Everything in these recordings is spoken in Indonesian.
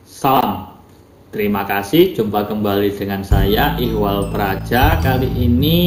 Salam. Terima kasih, jumpa kembali dengan saya Ihwal Praja. Kali ini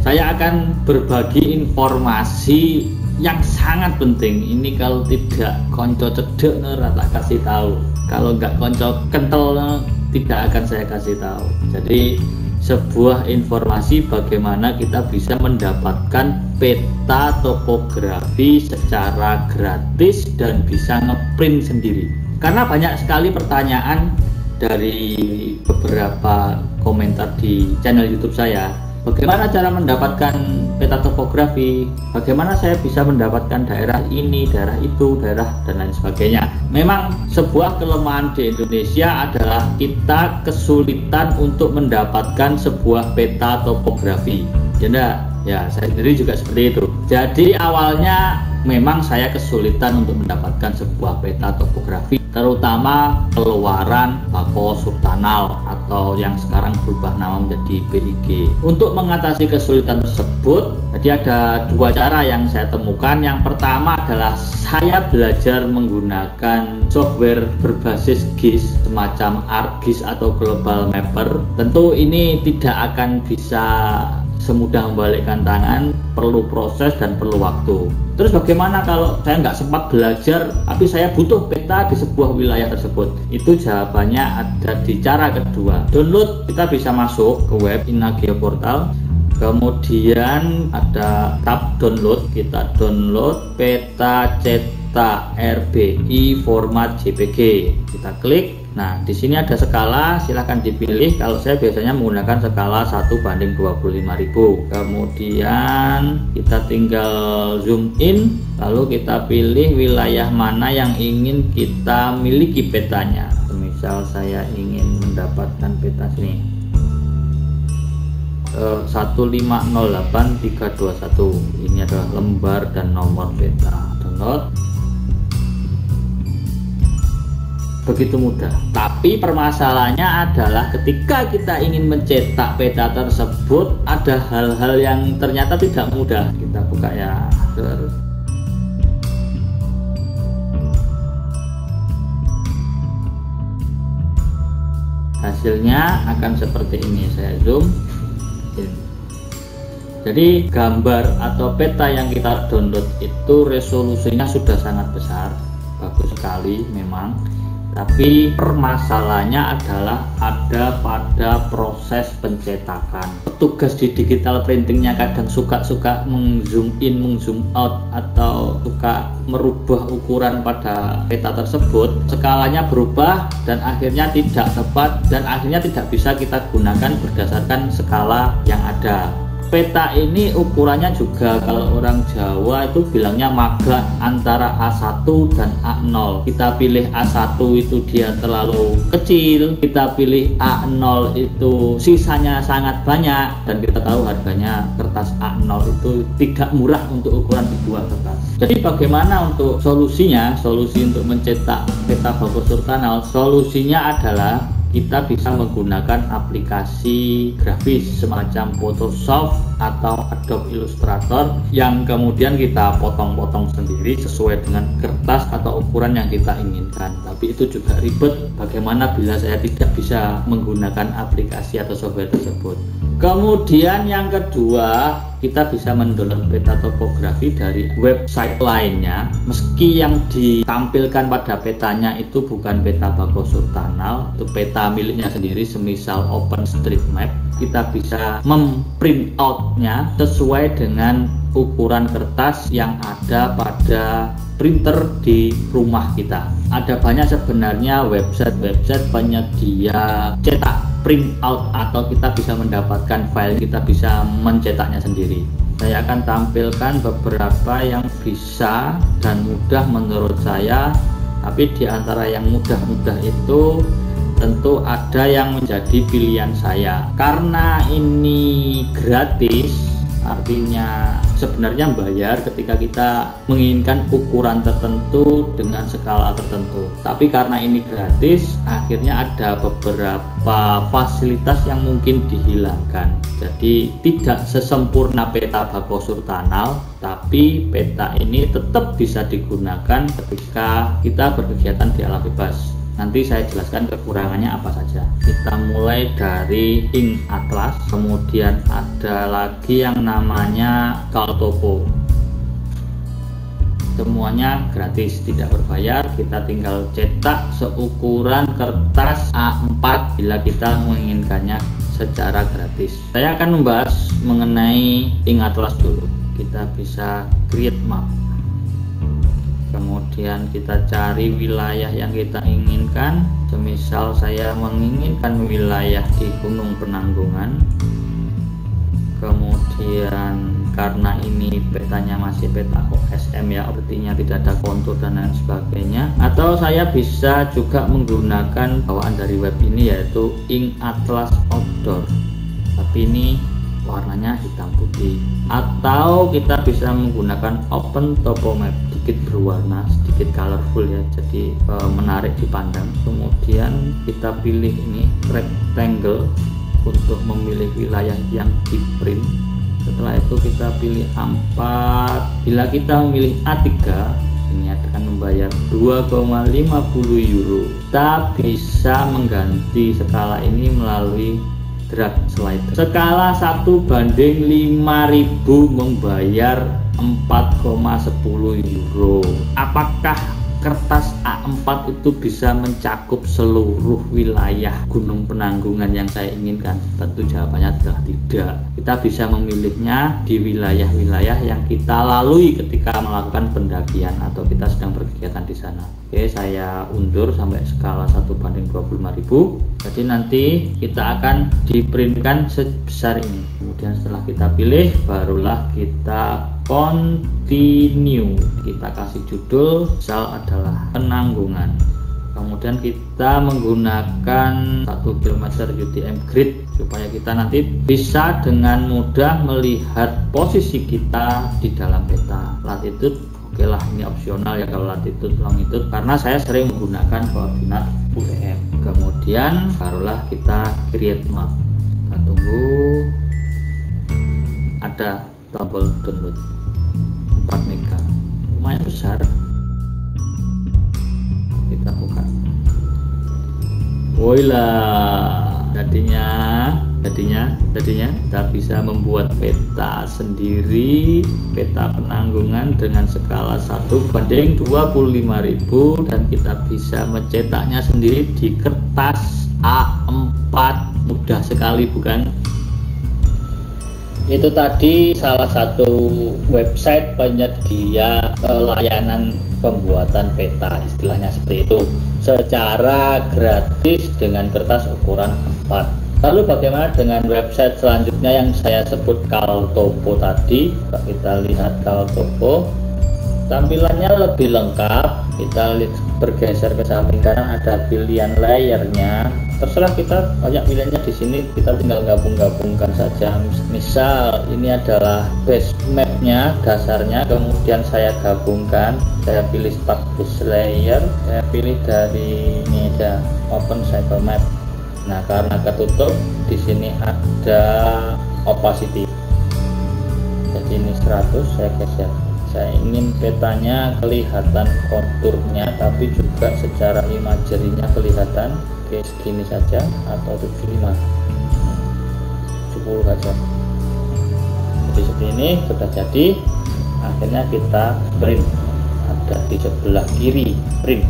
saya akan berbagi informasi yang sangat penting. Ini kalau tidak konco cedek rata kasih tahu. Kalau nggak konco kental tidak akan saya kasih tahu. Jadi sebuah informasi bagaimana kita bisa mendapatkan peta topografi secara gratis dan bisa ngeprint sendiri. Karena banyak sekali pertanyaan dari beberapa komentar di channel YouTube saya, bagaimana cara mendapatkan peta topografi, bagaimana saya bisa mendapatkan daerah ini, daerah itu, daerah dan lain sebagainya. Memang sebuah kelemahan di Indonesia adalah kita kesulitan untuk mendapatkan sebuah peta topografi. Ya, saya sendiri juga seperti itu. Jadi awalnya memang saya kesulitan untuk mendapatkan sebuah peta topografi, terutama keluaran Bako Surtanal atau yang sekarang berubah nama menjadi BIG. Untuk mengatasi kesulitan tersebut, jadi ada dua cara yang saya temukan. Yang pertama adalah saya belajar menggunakan software berbasis GIS semacam ArcGIS atau Global Mapper. Tentu ini tidak akan bisa semudah membalikkan tangan, perlu proses dan perlu waktu. Terus bagaimana kalau saya nggak sempat belajar tapi saya butuh peta di sebuah wilayah tersebut? Itu jawabannya ada di cara kedua. Download, kita bisa masuk ke web Inageo Portal, kemudian ada tab download, kita download peta cetak RBI format JPG, kita klik. Nah, di sini ada skala, silahkan dipilih. Kalau saya biasanya menggunakan skala 1:25.000. Kemudian kita tinggal zoom in, lalu kita pilih wilayah mana yang ingin kita miliki petanya. Misal saya ingin mendapatkan peta sini 1508321. Ini adalah lembar dan nomor peta. Download. Begitu mudah. Tapi permasalahannya adalah ketika kita ingin mencetak peta tersebut, ada hal-hal yang ternyata tidak mudah. Kita buka ya. Hasilnya akan seperti ini. Saya zoom. Jadi gambar atau peta yang kita download itu resolusinya sudah sangat besar, bagus sekali memang. Tapi permasalahannya adalah ada pada proses pencetakan. Petugas di digital printingnya kadang suka meng-zoom in, meng-zoom out, atau suka merubah ukuran pada peta tersebut. Skalanya berubah dan akhirnya tidak tepat dan akhirnya tidak bisa kita gunakan berdasarkan skala yang ada. Peta ini ukurannya juga kalau orang Jawa itu bilangnya maga antara A1 dan A0. Kita pilih A1 itu dia terlalu kecil, kita pilih A0 itu sisanya sangat banyak, dan kita tahu harganya kertas A0 itu tidak murah untuk ukuran sebuah kertas. Jadi bagaimana untuk solusinya? Solusi untuk mencetak peta Bako Surtanal, solusinya adalah kita bisa menggunakan aplikasi grafis semacam Photoshop atau Adobe Illustrator yang kemudian kita potong-potong sendiri sesuai dengan kertas atau ukuran yang kita inginkan. Tapi itu juga ribet. Bagaimana bila saya tidak bisa menggunakan aplikasi atau software tersebut? Kemudian yang kedua, kita bisa mendownload peta topografi dari website lainnya. Meski yang ditampilkan pada petanya itu bukan peta Bako Surtanal, itu peta miliknya sendiri, semisal OpenStreetMap, kita bisa memprint outnya sesuai dengan ukuran kertas yang ada pada printer di rumah kita. Ada banyak sebenarnya website penyedia cetak print out, atau kita bisa mendapatkan file, kita bisa mencetaknya sendiri. Saya akan tampilkan beberapa yang bisa dan mudah menurut saya, tapi di antara yang mudah-mudah itu tentu ada yang menjadi pilihan saya. Karena ini gratis, artinya sebenarnya bayar ketika kita menginginkan ukuran tertentu dengan skala tertentu. Tapi karena ini gratis, akhirnya ada beberapa fasilitas yang mungkin dihilangkan. Jadi tidak sesempurna peta Bako Surtanal, tapi peta ini tetap bisa digunakan ketika kita berkegiatan di alam bebas. nanti saya jelaskan kekurangannya apa saja. Kita mulai dari ink atlas, kemudian ada lagi yang namanya Kaltopo. Semuanya gratis, tidak berbayar. Kita tinggal cetak seukuran kertas A4 bila kita menginginkannya secara gratis. Saya akan membahas mengenai ink atlas dulu. Kita bisa create map, kemudian kita cari wilayah yang kita inginkan. Semisal saya menginginkan wilayah di Gunung Penanggungan, kemudian karena ini petanya masih peta OSM ya, artinya tidak ada kontur dan lain sebagainya. Atau saya bisa juga menggunakan bawaan dari web ini, yaitu ink atlas outdoor, tapi ini warnanya hitam putih. Atau kita bisa menggunakan open topo map, sedikit berwarna, sedikit colorful ya, jadi menarik dipandang. Kemudian kita pilih ini rectangle untuk memilih wilayah yang di print. Setelah itu kita pilih A4. Bila kita memilih A3, ini akan membayar 2,50 euro. Kita bisa mengganti skala ini melalui drag slider. Skala 1:5000 membayar 4,10 euro. Apakah kertas A4 itu bisa mencakup seluruh wilayah Gunung Penanggungan yang saya inginkan? Tentu jawabannya adalah tidak. Kita bisa memilihnya di wilayah-wilayah yang kita lalui ketika melakukan pendakian atau kita sedang berkegiatan di sana. Oke, saya undur sampai skala 1:25.000. Jadi nanti kita akan diprintkan sebesar ini. Kemudian setelah kita pilih, barulah kita continue. Kita kasih judul, misal adalah Penanggungan. Kemudian kita menggunakan 1 km UTM grid supaya kita nanti bisa dengan mudah melihat posisi kita di dalam peta. Latitude, oke lah, ini opsional ya kalau latitude longitude, karena saya sering menggunakan koordinat UTM. Kemudian barulah kita create map. Kita tunggu, ada tombol download 4 mega, lumayan besar. Kita buka. Woilah, jadinya kita bisa membuat peta sendiri, peta Penanggungan dengan skala 1:25.000, dan kita bisa mencetaknya sendiri di kertas A4. Mudah sekali, bukan? Itu tadi salah satu website penyedia layanan pembuatan peta, istilahnya seperti itu, secara gratis dengan kertas ukuran A4. Lalu bagaimana dengan website selanjutnya yang saya sebut Kaltopo tadi? Kita lihat Kaltopo, tampilannya lebih lengkap. Kita bergeser ke samping kanan, ada pilihan layernya. Terserah kita, banyak pilihannya di sini. Kita tinggal gabung-gabungkan saja. Misal ini adalah base mapnya, dasarnya, kemudian saya gabungkan. Saya pilih start base layer, saya pilih dari ini ada open cycle map. Nah, karena ketutup, di sini ada opacity. Jadi ini 100, saya geser. Saya ingin petanya kelihatan konturnya, tapi juga secara imajerinya kelihatan. Oke, segini saja, atau 75, 10 saja. Jadi seperti ini sudah jadi. Akhirnya kita print. Ada di sebelah kiri print.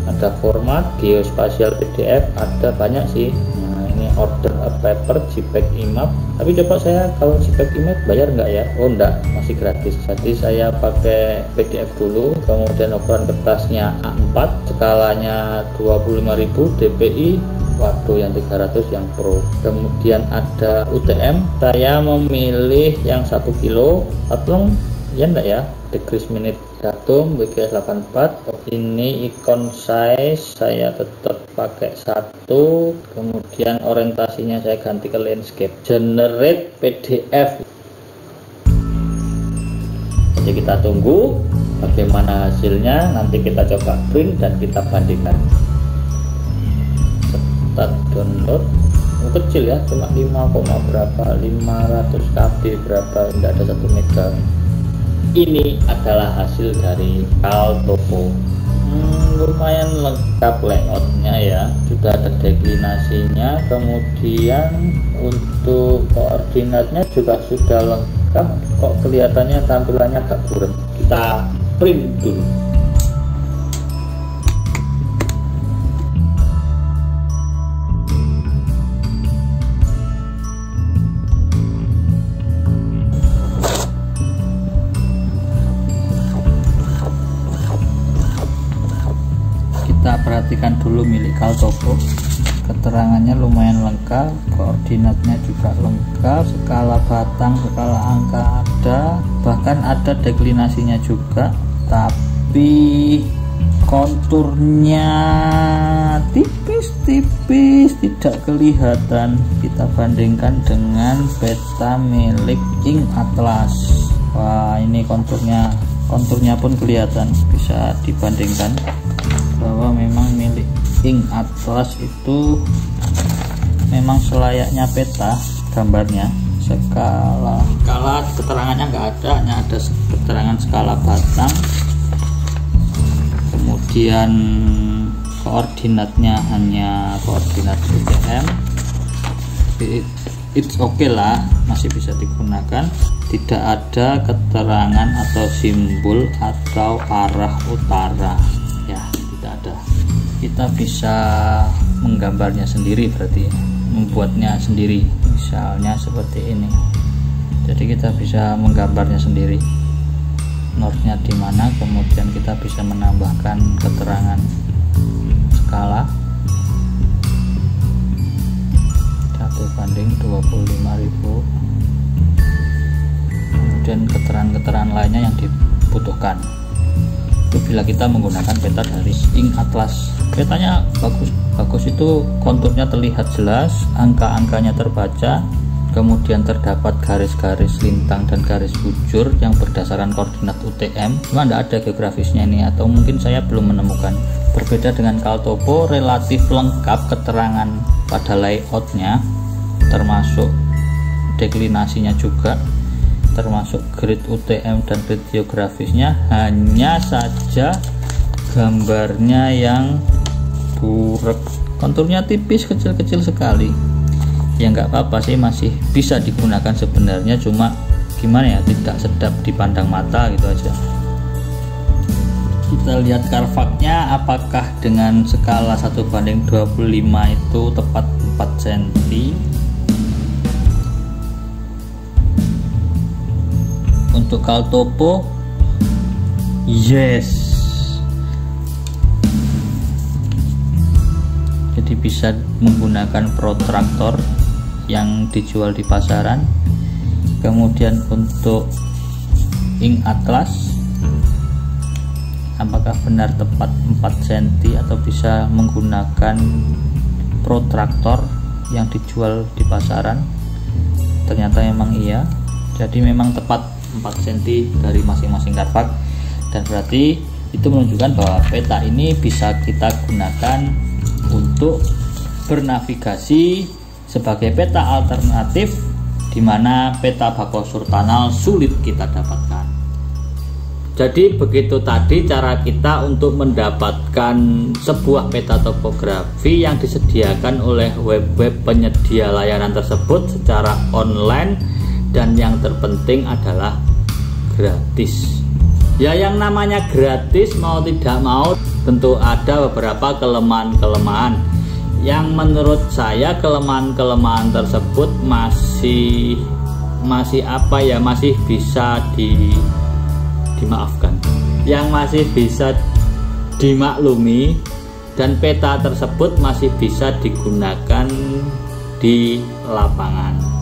Ada format geospatial PDF, ada banyak sih. Nah, ini order a paper JPEG IMAP. Tapi coba saya kalau JPEG IMAP bayar nggak ya? Oh enggak, masih gratis. Jadi saya pakai PDF dulu, kemudian ukuran kertasnya A4, skalanya 25.000 dpi, waktu yang 300 yang pro. Kemudian ada UTM, saya memilih yang 1 kilo. Atau ya enggak ya, degrees minute, datum WGS 84. Ini icon size saya tetap pakai 1, kemudian orientasinya saya ganti ke landscape. Generate PDF. Jadi kita tunggu bagaimana hasilnya, nanti kita coba print dan kita bandingkan. Start download. Kecil ya, cuma 500 KB berapa, enggak ada 1 mega. Ini adalah hasil dari Kaltopo. Lumayan lengkap layoutnya ya, sudah ada deklinasinya, kemudian untuk koordinatnya juga sudah lengkap. Kok kelihatannya tampilannya agak kurang, kita print dulu. Kita perhatikan dulu milik Kaltopo, keterangannya lumayan lengkap, koordinatnya juga lengkap, skala batang, skala angka ada, bahkan ada deklinasinya juga, tapi konturnya tipis-tipis, tidak kelihatan. Kita bandingkan dengan peta milik Ink Atlas. Wah, ini konturnya pun kelihatan, bisa dibandingkan bahwa memang milik Ink Atlas itu memang selayaknya peta gambarnya. Skala keterangannya nggak ada, hanya ada keterangan skala batang, kemudian koordinatnya hanya koordinat UTM. It's okay lah, masih bisa digunakan. Tidak ada keterangan atau simbol atau arah utara ya, tidak ada. Kita bisa menggambarnya sendiri, berarti membuatnya sendiri, misalnya seperti ini. Jadi kita bisa menggambarnya sendiri, northnya di mana, kemudian kita bisa menambahkan keterangan skala 1:25.000, kemudian keterangan lainnya yang dibutuhkan. Itu bila kita menggunakan peta dari Ink Atlas. Petanya bagus itu, konturnya terlihat jelas, angka-angkanya terbaca, kemudian terdapat garis-garis lintang dan garis bujur yang berdasarkan koordinat UTM. Cuma tidak ada geografisnya ini, atau mungkin saya belum menemukan. Berbeda dengan Kaltopo, relatif lengkap keterangan pada layoutnya, termasuk deklinasinya juga, termasuk grid UTM dan grid geografisnya. Hanya saja gambarnya yang burek, konturnya tipis, kecil-kecil sekali. Ya nggak apa-apa sih, masih bisa digunakan sebenarnya, cuma gimana ya, tidak sedap dipandang mata gitu aja. Kita lihat Carfaxnya, apakah dengan skala 1:25 itu tepat 4 cm. Untuk Kaltopo, yes, jadi bisa menggunakan protractor yang dijual di pasaran. Kemudian untuk Ink Atlas, apakah benar tepat 4 cm atau bisa menggunakan protractor yang dijual di pasaran? Ternyata memang iya, jadi memang tepat 4 cm dari masing-masing Carfax, dan berarti itu menunjukkan bahwa peta ini bisa kita gunakan untuk bernavigasi sebagai peta alternatif, di mana peta Bakosur Tunnel sulit kita dapatkan. Jadi begitu tadi cara kita untuk mendapatkan sebuah peta topografi yang disediakan oleh web-web penyedia layanan tersebut secara online, dan yang terpenting adalah gratis. Ya, yang namanya gratis mau tidak mau tentu ada beberapa kelemahan-kelemahan yang menurut saya kelemahan-kelemahan tersebut masih apa ya, masih bisa dimaafkan, yang masih bisa dimaklumi, dan peta tersebut masih bisa digunakan di lapangan.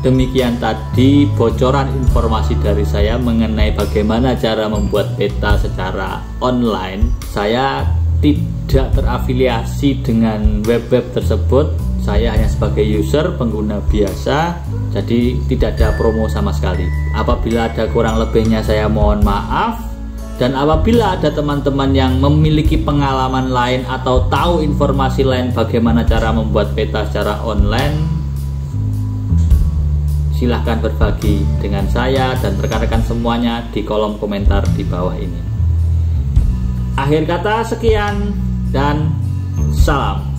Demikian tadi bocoran informasi dari saya mengenai bagaimana cara membuat peta secara online. Saya tidak terafiliasi dengan web-web tersebut, saya hanya sebagai user, pengguna biasa, jadi tidak ada promo sama sekali. Apabila ada kurang lebihnya saya mohon maaf, dan apabila ada teman-teman yang memiliki pengalaman lain atau tahu informasi lain bagaimana cara membuat peta secara online, silahkan berbagi dengan saya dan rekan-rekan semuanya di kolom komentar di bawah ini. Akhir kata sekian dan salam.